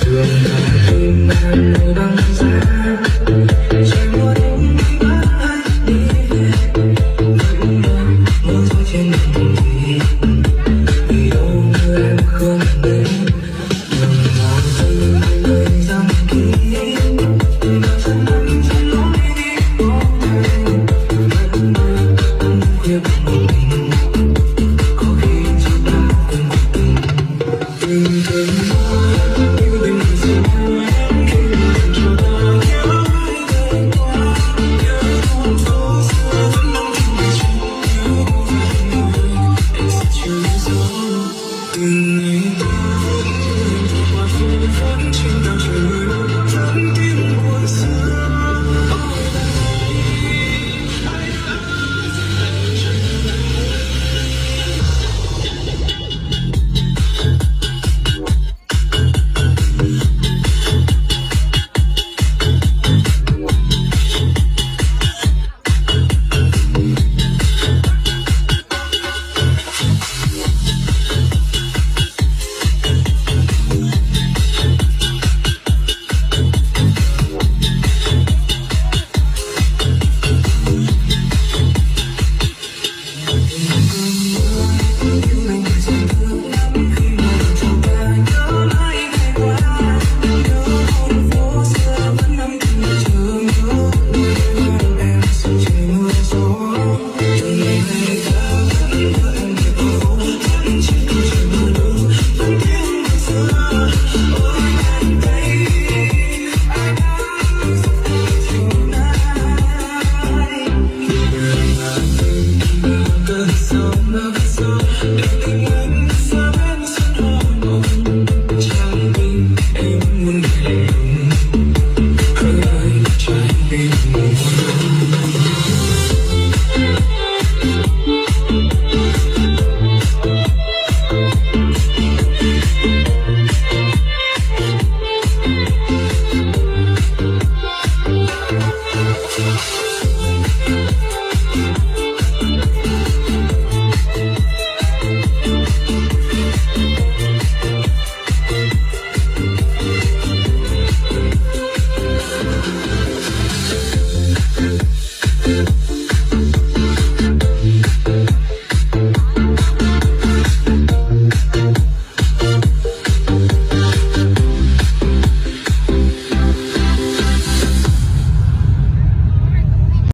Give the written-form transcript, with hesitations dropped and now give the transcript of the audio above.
đường thẳng tim em như băng giá, trời mùa đông mãi đi về, vẫn mơ thôi trên đường đi, vì đâu như em không đến. Đường nào dừng lời dòng ký, bao giờ nắng sẽ lối đi vô tình, vẫn mơ khuya một mình, có khi cho ta quên cuộc tình. Từng cơn mơ như bình dị em khi làm cho ta nhớ mãi về qua, nhớ thôn phố xưa vẫn mong trong ngày trước, nhớ về người anh sẽ chưa rõ từng ngày.